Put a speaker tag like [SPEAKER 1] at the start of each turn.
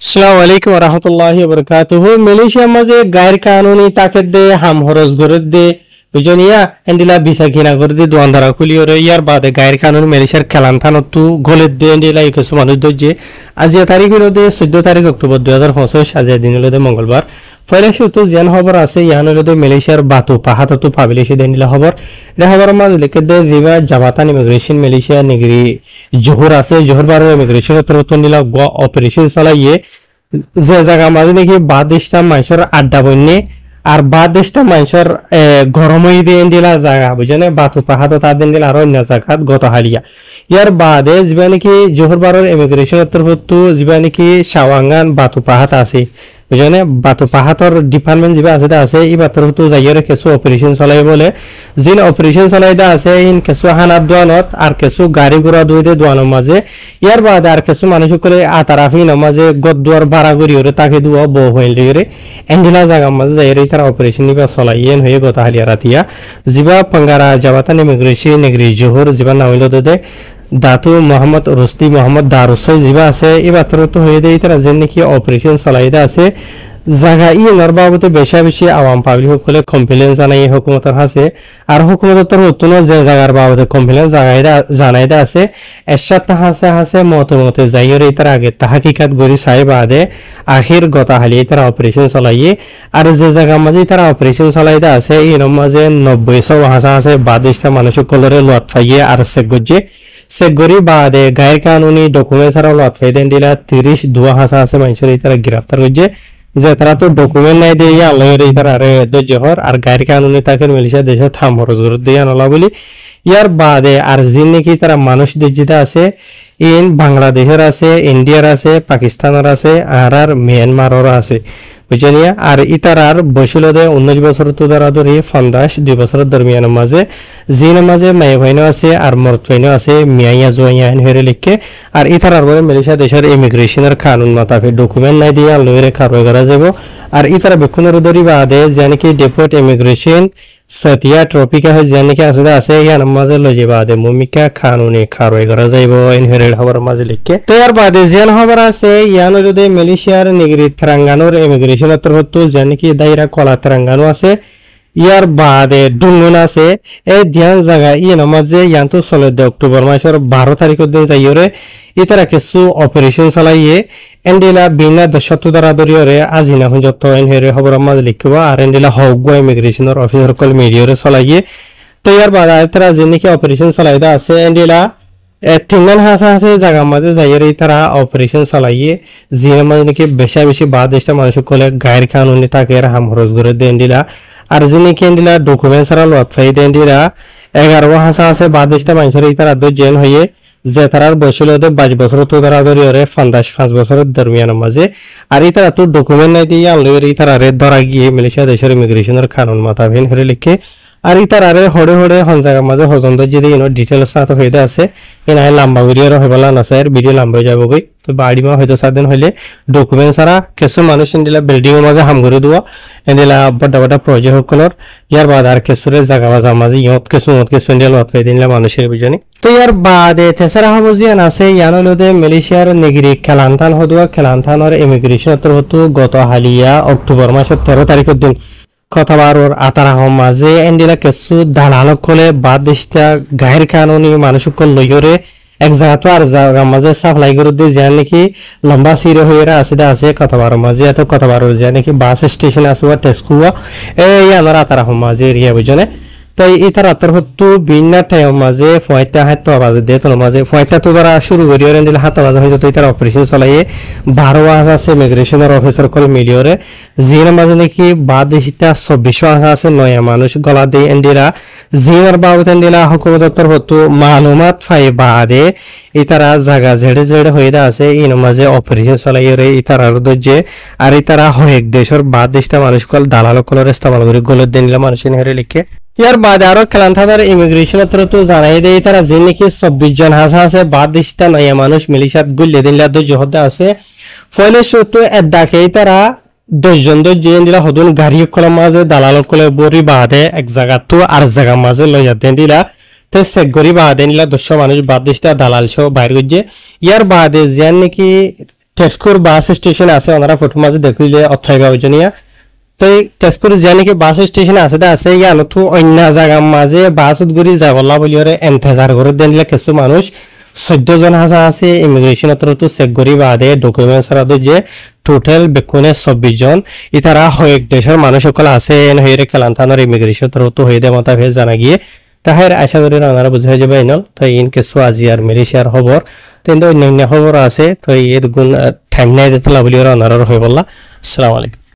[SPEAKER 1] আসসালামু আলাইকুম রহমতুল্লাহি বরকাতুহু মালয়েশিয়া মাঝে গায়ের কানুনি তাকে দে হাম হরজ করে দে বুঝনিয়া এন্ডিলা বিসা কিনা করে দে দোয়ানদারা খুলিওরে ইয়ার বাদে গায়ের কানুন মালয়েশিয়ার খেলান থানতু গলে দে এন্ডিলা ইকসু মানুষ দজ্জে আজিয়া তারিখ হলো দে 14 তারিখ অক্টোবর 2025 আজিয়া দিন হলো দে মঙ্গলবার ফলে শুধু যেন খবর আছে ইয়ান হলো দে মালয়েশিয়ার বাতু পাহাততু পাবিলেশি দেন্ডিলা খবর এটা খবর মাঝে লিখে দে জিবা জাবাতান ইমিগ্রেশন মালয়েশিয়া নিগরি জোহর আছে জোহর বার ইমিগ্রেশন তরফ নিলা অপারেশন চালাইয়ে যে জায়গা মাঝে নাকি বাদেশটা মানুষের আড্ডা বন্যে আর বাদেশটা মানুষের গরম হয়ে দিয়ে দিলা জায়গা বুঝেনে বাতু পাহাড় তাদের দিল আর অন্য জায়গাত গত হালিয়া ইয়ার বাদে যা নাকি জোহরবারের ইমিগ্রেশনের তরফতো যা নাকি সাওয়াঙ্গান বাতু পাহাড় আছে বুঝেনে বাতু পাহাড়র ডিপার্টমেন্ট যা আছে এই তরফতো যাইরে কিছু অপারেশন চলাই বলে যিন অপারেশন চলাই দা আছে ইন কিছু হানাত দোয়ানত আর কিছু গাড়ি ঘোড়া দুই দে দোয়ানোর মাঝে ইয়ার বাদে আর কিছু মানুষ করে আতারাফি নামাজে গদ্দুয়ার ভাড়া করি ওরে তাকে দুয়া বউ হইল রে এন্ডিলা জায়গার মাঝে যাইরে তারা অপারেশন নিবা চলাইয়েন হয়ে গত হালিয়া রাতিয়া জিবা পাঙ্গারা জাবাতান ইমিগ্রেশন নেগরি জোহর জিবা নামিল দে দাতু মোহাম্মদ রুস্তি মোহাম্মদ দারুসাই জিবা আছে এবার তো হয়ে দেয় তারা যে নাকি অপারেশন চলাইদা আছে জায়গা ইয়ের বাবদে বেশি আওয়াম পাবলিক সকলে কমপ্লেন জানাই হুকুমতের কাছে আর হুকুমতের নতুন যে জায়গার বাবদে কমপ্লেন জানাইদা আছে এরশাদ হাসে মতে যাইরে তার আগে তাহাকিকাত গরি চাই বাদে আখির গতা হালিয়ে তারা অপারেশন চলাইয়ে আর যে জায়গার মাঝে তারা অপারেশন চলাইদা আছে এর মাঝে 90 আছে বাদেশটা মানুষ সকলের লোয়াত ফাইয়ে আর সেগজে সেগরি বাদে গায়ের কানুনি ডকুমেন্ট ছাড়াও লোয়াত ফাই দেন দিলা 30 দুয়া হাসা আছে মানুষের তারা গ্রেফতার হয়েছে যে তারা তো ডকুমেন্ট নাই দিয়ে আল্লাহর এই তারা আরে জহর আর গায়ের কানুনি তাকে মালয়েশিয়া দেশে থাম রোজগার দিয়ে আনলা বলি ইয়ার বাদে আর জিন নাকি তারা মানুষ যেটা আছে ইন বাংলাদেশের আছে ইন্ডিয়ার আছে পাকিস্তানের আছে আর মিয়ানমারের আছে বুঝেনিয়া আর ইতারার বৈশিলদে 19 বছর তো দ্বারা ধরে 2 বছরের দরমিয়ানের মাঝে জিন মাঝে মাই ভাইনো আছে আর মরত ভাইনো আছে মিয়াইয়া জোয়াইয়া হেরে লিখে আর ইতারার বলে মালয়েশিয়া দেশের ইমিগ্রেশনের কানুন মোতাবেক ডকুমেন্ট নাই দিয়ে লইরে কারওয়াই করা যাব আর ইতারা বেক্ষণের দরি বাদে জানি কি ডেপুটি ইমিগ্রেশন সতিয়া ট্রপিকা হয় জানি কি আসলে আছে ইয়ার মাঝে লজে বাদে মুমিকা কানুনি কারওয়াই করা যাইব ইনহেরে খবর মাঝে লিখে তো এর বাদে যেন খবর আছে ইয়ান হইলো মালয়েশিয়ার নিগরি তেলেঙ্গানার ইমিগ্রেশনের তরফতো জানি কি দায়রা কলা তেলেঙ্গানা আছে ইয়ার বাদে ডুঙ্গন আছে এই ধ্যান জায়গা ই নামাজে ইয়ান্ত চলে অক্টোবর মাসের 12 তারিখের দিন যাইরে ইতারা কিছু অপারেশন চালাইয়ে এন্ডিলা বিনা দশত্ব দ্বারা দরিয়রে আজিনা হুঁজত এনহেরে খবর মাঝ লিখব আর এন্ডিলা হক ইমিগ্রেশনের অফিসার কল মিডিয়রে চলাইয়ে তো ইয়ার বাদে তারা যে নাকি অপারেশন চালাইদা আছে এন্ডিলা তিনজন হাসা জায়গার মাঝে যাইরে তারা অপারেশন চালাইয়ে জিনের মাঝে নাকি বেশি বাদেশটা মানুষ কলে গায়ের কানুনি তাকে হাম খরচ করে দেন দিলা আর যিনি কেন্দিলা ডকুমেন্ট ছাড়া লোয়াত ফাই দেন দিলা 11 হাসা আছে বাদেশটা মানুষের তারা জেন হয়ে যে তারার বয়স হলো 22 বছর তো তারা ধরে 5 বছরের দরমিয়ানের মাঝে আর এই তারা তো ডকুমেন্ট নাই দিয়ে আনলো এই তারা ধরা গিয়ে মালয়েশিয়া দেশের ইমিগ্রেশনের কানুন মোতাবেক হরে লিখে আর এই তারারে হড়ে হন জায়গার মাঝে হজন্দ যদি ডিটেলস সাথে হয়ে আছে এনাই লম্বা ভিডিও হইবলা আছে আর ভিডিও লম্বা হয়ে যাবো গই তো বাড়ি মা হয়তো সাদিন হইলে ডকুমেন্ট ছাড়া কিছু মানুষ এন্ডিলা বিল্ডিং এর মাঝে হাম করে দেওয়া এন্ডিলা বড় প্রজেক্ট সকলের ইয়ার বাদ আর কিছুরে জায়গা বাজার মাঝে কিছু এন্ডিলা লট পাই দিনলা মানুষের বুঝানি তো ইয়ার বাদে তেসরা হবজিয়ান আছে ইয়ানলদে মালয়েশিয়ার নিগরি খেলান্থান হদুয়া খেলান্থানের ইমিগ্রেশন তরফতো গত হালিয়া অক্টোবর মাসের 13 তারিখের দিন কথাবারর আতারা মাঝে এন্ডিলা কিছু দালালক কলে বাদেশটা গায়ের কানুনি মানুষক লইরে এক জায়গা তো আর জায়গা মাঝে সাপ্লাই করে দিয়ে যায় নাকি লম্বা সিরে হয়ে আছে কথাবার মাঝে এত কথাবার যায় নাকি বাস স্টেশন আসবা টেস্কুয়া এই আমার আতারা মাঝে এরিয়া বুঝনে তাই এটা রাতের হতো বিনা টাইম মাঝে ফয়টা হাত বাজে দে তোর মাঝে ফয়টা তো তারা শুরু করি ওরে দিলে হাত বাজে হয়ে যেত তারা অপারেশন চালাইয়ে 12 আছে ইমিগ্রেশনের অফিসার কল মিলিয়রে জির মাঝে নাকি বাদেশিতা 24 আছে 9 মানুষ গলা দিয়ে এন্ডিরা জির বাবদ এন্ডিলা হুকুমতের হতো মালুমাত ফাই বাদে ইতারা জায়গা ঝেড়ে হয়ে আছে এই মাঝে অপারেশন চালাইয়ে রে ইতারার দজ্জে আর ইতারা হয়েক দেশের বাদেশটা মানুষ কল দালাল কলর ইস্তেমাল করে গলে দিনলা মানুষের হেরে লিখে ইয়ার বাদে আরো খেলান্থাদার ইমিগ্রেশনের তরফ জানাই দেয় তারা যে নাকি 24 জন আছে বাদেশটা নয়া মানুষ মালয়েশিয়াত গুলে দিনলা জহদে আছে ফলে সত্য এদাকে তারা 10 জন যে দিলা হদুন গাড়ি কলম মাঝে দালাল কলে বরি বাদে এক জায়গা তো আর জায়গা মাঝে লইয়া দেন দিলা তো সেগরি বাদে নিলা 200 মানুষ বাদেশটা দালাল সহ বাইর গজে ইয়ার বাদে যেন নাকি তেজপুর বাস স্টেশন আছে ওনারা ফটো মাঝে দেখিলে অথাইবা ওইজনিয়া তো তেজপুর যে নাকি বাস স্টেশন আছে ইয়ানো তো অন্য জায়গার মাঝে বাসত ঘুরি যাবলা বলি ওরে এন্তেজার করে দিলে কিছু মানুষ 14 জন আছে ইমিগ্রেশন তো চেক করি বাদে ডকুমেন্টস যে টোটাল বেকুনে 24 জন ইতারা হয়েক দেশের মানুষ সকল আছে হয়ে কেলান্থানোর ইমিগ্রেশন তো হয়ে দেয় মতা ভেজ জানা গিয়ে তাহের আশা করি আপনারা বুঝে যাবে ইনল তো ইন কিছু আজি আর মালয়েশিয়ার খবর কিন্তু অন্যান্য খবর আছে তো এই গুণ ঠাইম নাই দিতলা বলি ওরা হয়ে বললা আসসালামু আলাইকুম।